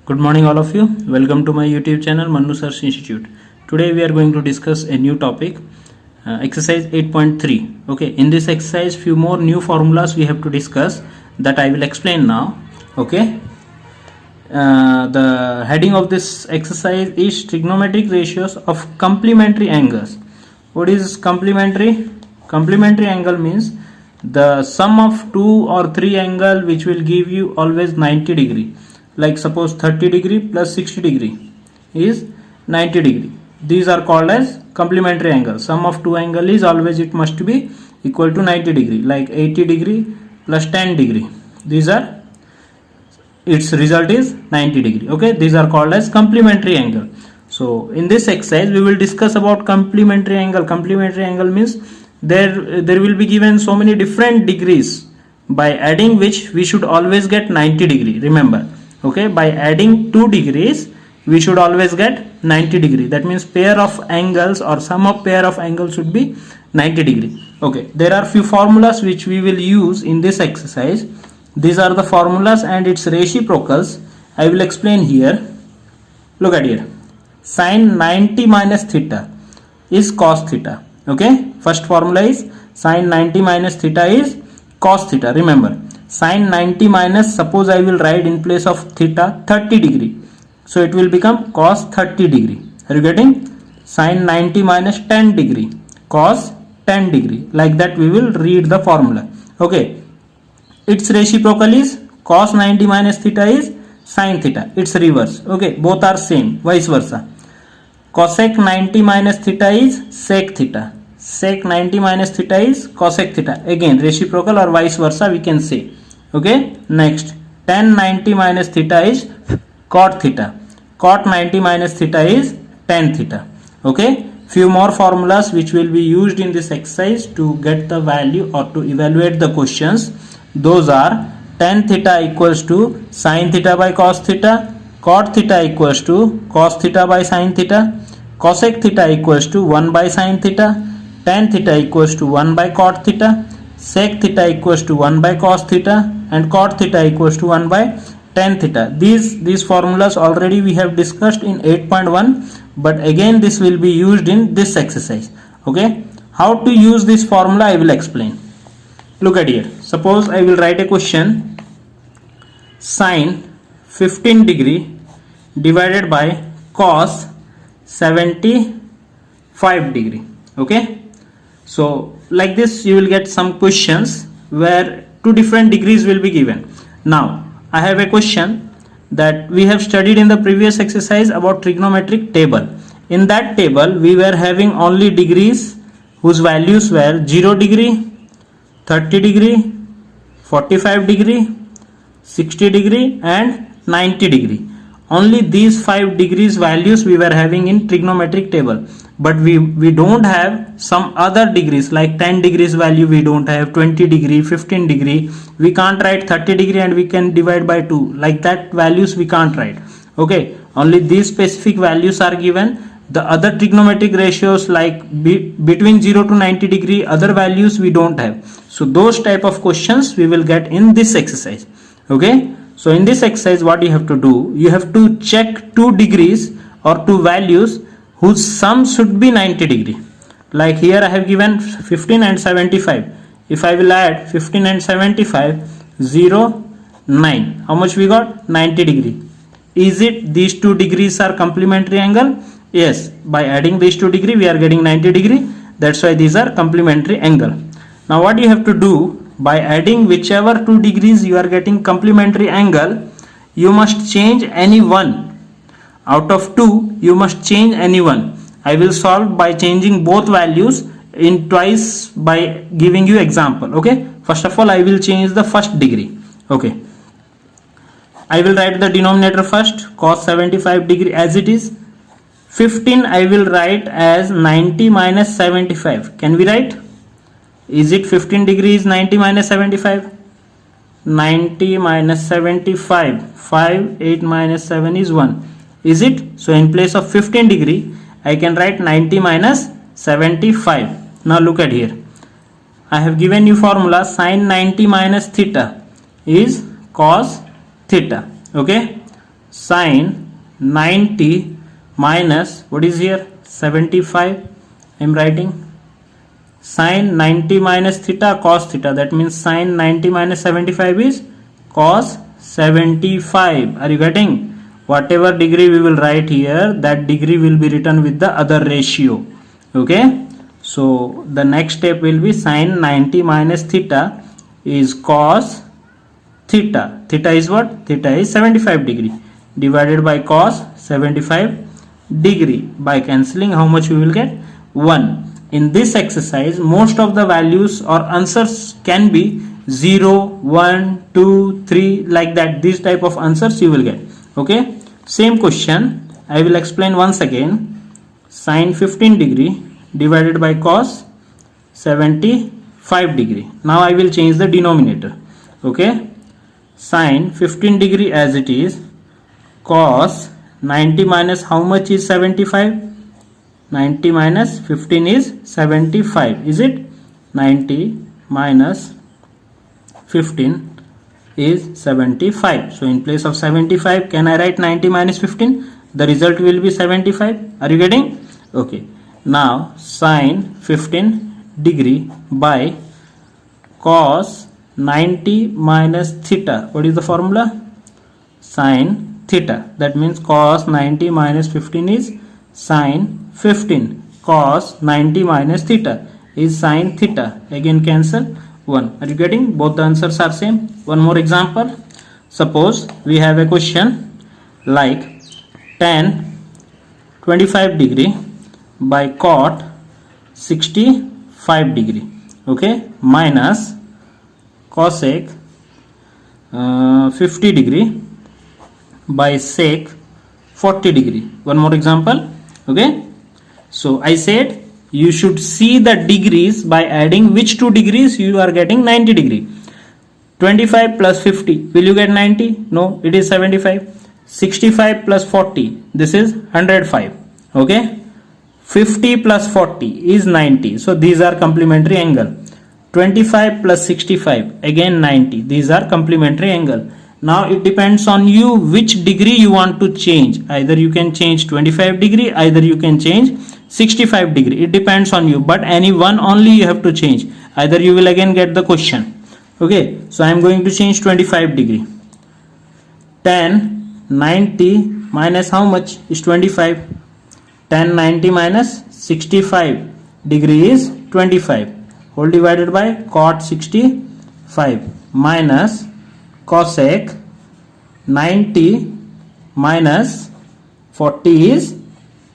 Good morning all of you. Welcome to my YouTube channel Mannu Search Institute. Today we are going to discuss a new topic, exercise 8.3. Okay, in this exercise few more new formulas we have to discuss that I will explain now. Okay, the heading of this exercise is trigonometric ratios of complementary angles. What is complementary? Complementary angle means the sum of two or three angle which will give you always 90 degree. Like suppose 30 degree plus 60 degree is 90 degree. These are called as complementary angle. Sum of two angle is always it must be equal to 90 degree. Like 80 degree plus 10 degree. These are its result is 90 degree. Okay, these are called as complementary angle. So in this exercise we will discuss about complementary angle. Complementary angle means there will be given so many different degrees, by adding which we should always get 90 degree. Remember, okay, by adding 2 degrees we should always get 90 degree. That means pair of angles or sum of pair of angles should be 90 degree. Okay, there are few formulas which we will use in this exercise. These are the formulas and its reciprocals. I will explain here. Look at here. Sin 90 minus theta is cos theta. Okay, first formula is sin 90 minus theta is cos theta. Remember, sin 90 minus, suppose I will write in place of theta 30 degree, so it will become cos 30 degree. Are you getting? Sin 90 minus 10 degree, cos 10 degree. Like that we will read the formula. Okay, its reciprocal is cos 90 minus theta is sin theta. It's reverse. Okay, both are same, vice versa. Cosec 90 minus theta is sec theta. Sec 90 minus theta is cosec theta. Again reciprocal or vice versa we can say. Okay, next tan 90 minus theta is cot theta. Cot 90 minus theta is tan theta. Okay, few more formulas which will be used in this exercise to get the value or to evaluate the questions. Those are tan theta equals to sin theta by cos theta, cot theta equals to cos theta by sin theta, cosec theta equals to 1 by sin theta, tan theta equals to 1 by cot theta, sec theta equals to 1 by cos theta, and cot theta equals to 1 by tan theta. These formulas already we have discussed in 8.1, but again this will be used in this exercise. Okay, how to use this formula I will explain. Look at here. Suppose I will write a question, sin 15 degree divided by cos 75 degree. Okay, so like this you will get some questions where two different degrees will be given. Now I have a question that we have studied in the previous exercise about trigonometric table. In that table we were having only degrees whose values were 0 degree, 30 degree, 45 degree, 60 degree and 90 degree. Only these 5 degrees values we were having in trigonometric table, but we don't have some other degrees like 10 degrees value we don't have, 20 degree, 15 degree. We can't write 30 degree and we can divide by 2. Like that values we can't write. Okay, only these specific values are given. The other trigonometric ratios like between 0 to 90 degree, other values we don't have. So those type of questions we will get in this exercise. Okay, so in this exercise what you have to do, you have to check 2 degrees or 2 values whose sum should be 90 degree. Like here I have given 15 and 75. If I will add 15 and 75, 0, 9. How much we got? 90 degree. Is it these 2 degrees are complementary angle? Yes, by adding these 2 degree we are getting 90 degree. That's why these are complementary angle. Now what you have to do, by adding whichever 2 degrees you are getting complementary angle, you must change any one. Out of 2 you must change any one. I will solve by changing both values in twice by giving you example. Okay, first of all I will change the first degree. Okay, I will write the denominator first, cos 75 degree as it is. 15 I will write as 90 minus 75. Can we write? Is it 15 degrees 90 minus 75? 90 minus 75, 5, 8 minus 7 is 1. Is it? So in place of 15 degree I can write 90 minus 75. Now look at here. I have given you formula, sin 90 minus theta is cos theta. Okay, sine 90 minus what is here 75. I am writing sine 90 minus theta cos theta, that means sine 90 minus 75 is cos 75. Are you getting? Whatever degree we will write here, that degree will be written with the other ratio. Okay, so the next step will be sine 90 minus theta is cos theta. Theta is what? Theta is 75 degree divided by cos 75 degree. By cancelling, how much we will get? 1. In this exercise, most of the values or answers can be 0, 1, 2, 3, like that. These type of answers you will get. Okay, same question I will explain once again. Sine 15 degree divided by cos 75 degree. Now I will change the denominator. Okay, sine 15 degree as it is, cos 90 minus how much is 75? 90 minus 15 is 75. Is it? 90 minus 15 is 75. So in place of 75, can I write 90 minus 15? The result will be 75. Are you getting? Okay. Now sine 15 degree by cos 90 minus theta. What is the formula? Sine theta. That means cos 90 minus 15 is sine 15. Cos 90 minus theta is sine theta. Again cancel 1. Are you getting? Both the answers are same. One more example. Suppose we have a question like tan 25 degree by cot 65 degree. Okay, minus cosec 50 degree by sec 40 degree. One more example. Okay, so I said you should see the degrees by adding which two degrees you are getting 90 degree. 25 plus 50, will you get 90? No, it is 75. 65 plus 40, this is 105. Okay, 50 plus 40 is 90. So these are complementary angle. 25 plus 65, again 90. These are complementary angle. Now it depends on you which degree you want to change. Either you can change 25 degree, either you can change 65 degree. It depends on you, but any one only you have to change. Either you will again get the question. Okay, so I am going to change 25 degree. Tan 90 minus how much is 25? Tan 90 minus 65 degree is 25. Whole divided by cot 65 minus cosec 90 minus 40 is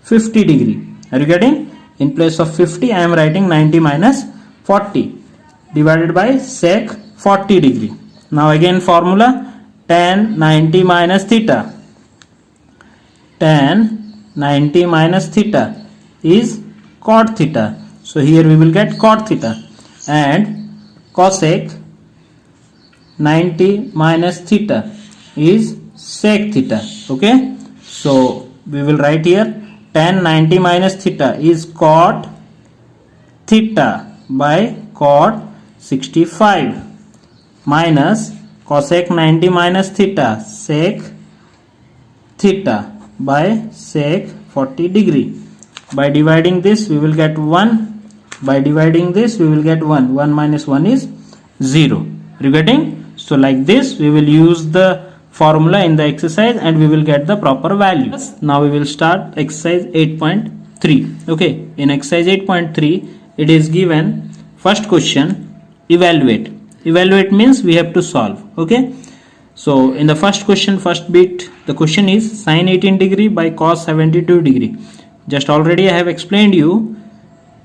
50 degree. Are you getting? In place of 50 I am writing 90 minus 40 divided by sec 40 degree. Now again formula, tan 90 minus theta. Tan 90 minus theta is cot theta. So here we will get cot theta, and cosec 90 minus theta is sec theta. Okay, so we will write here tan 90 minus theta is cot theta by cot 65 minus cosec 90 minus theta sec theta by sec 40 degree. By dividing this we will get 1. By dividing this we will get 1. 1 minus 1 is 0. Are you getting? So like this we will use the formula in the exercise and we will get the proper values. Now we will start exercise 8.3. Okay, in exercise 8.3 it is given first question, evaluate. Evaluate means we have to solve. Okay, so in the first question, first bit, the question is sine 18 degree by cos 72 degree. Just already I have explained you,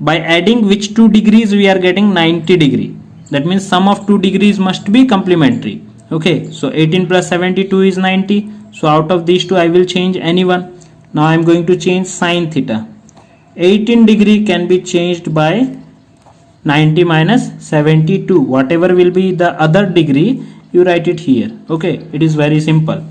by adding which two degrees we are getting 90 degree. That means sum of two degrees must be complementary. Okay, so 18 plus 72 is 90. So out of these two I will change any one. Now I am going to change sine theta. 18 degree can be changed by 90 minus 72. Whatever will be the other degree, you write it here. Okay, it is very simple.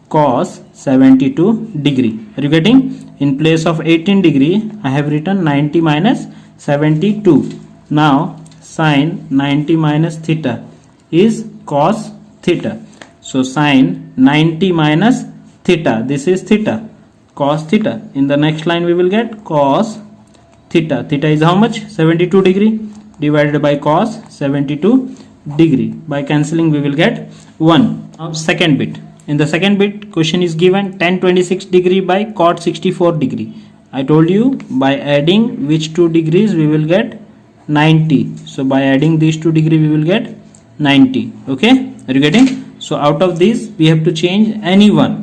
Cos 72 degree. Are you getting? In place of 18 degree, I have written 90 minus 72. Now sine 90 minus theta is cos theta. So sine 90 minus theta. This is theta, cos theta. In the next line we will get cos theta. Theta is how much? 72 degree divided by cos 72 degree. By cancelling we will get 1. Now second bit. In the second bit, question is given tan 26 degree by cot 64 degree. I told you by adding which 2 degrees we will get 90. So by adding these 2 degrees we will get 90. Okay, are you getting? So out of these we have to change any one.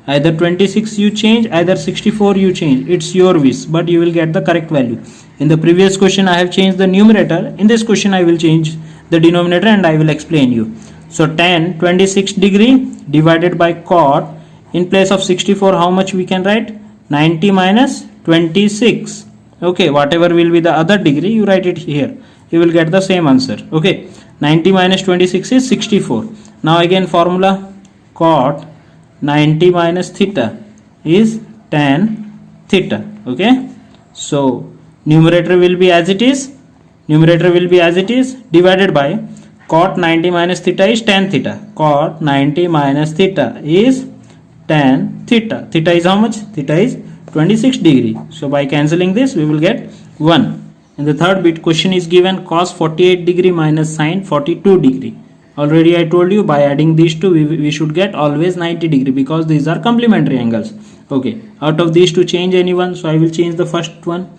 Either 26 you change, either 64 you change. It's your wish, but you will get the correct value. In the previous question I have changed the numerator. In this question I will change the denominator and I will explain you. So tan 26 degree divided by cot, in place of 64 how much we can write? 90 minus 26. Okay, whatever will be the other degree you write it here. You will get the same answer. Okay, 90 minus 26 is 64. Now again formula, cot 90 minus theta is tan theta. Okay, so numerator will be as it is, divided by cot 90 minus theta is tan theta. Cot 90 minus theta is tan theta. Theta is how much? Theta is 26 degree. So by cancelling this we will get 1. In the third bit, question is given cos 48 degree minus sin 42 degree. Already I told you by adding these two we should get always 90 degree because these are complementary angles. Okay, out of these two change any one. So I will change the first one.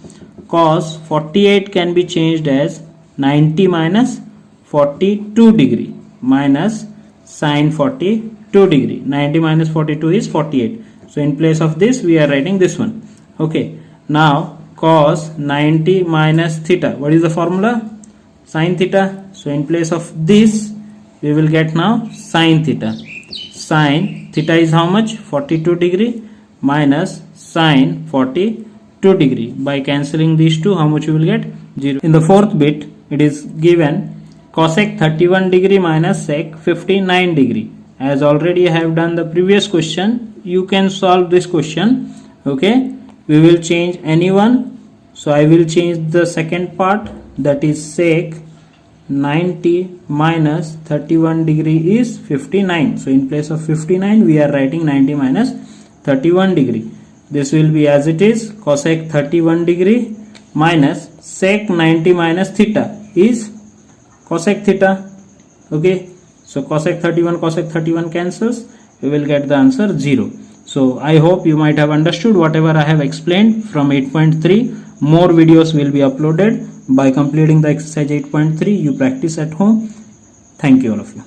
Cos 48 can be changed as 90 minus 42 degree minus sin 42 degree. 90 minus 42 is 48. So in place of this we are writing this one. Okay, now cos 90 minus theta. What is the formula? Sin theta. So in place of this we will get now sin theta. Sin theta is how much? 42 degree minus sin 42 degree. By cancelling these two how much you will get? 0. In the fourth bit it is given cosec 31 degree minus sec 59 degree. As already I have done the previous question, you can solve this question. Okay, we will change any one. So I will change the second part, that is sec 90 minus 31 degree is 59. So in place of 59 we are writing 90 minus 31 degree. This will be as it is, cosec 31 degree minus sec 90 minus theta is cosec theta. Okay, so cosec 31 cancels, we will get the answer 0. So I hope you might have understood whatever I have explained from 8.3. More videos will be uploaded. By completing the exercise 8.3 you practice at home. Thank you all of you.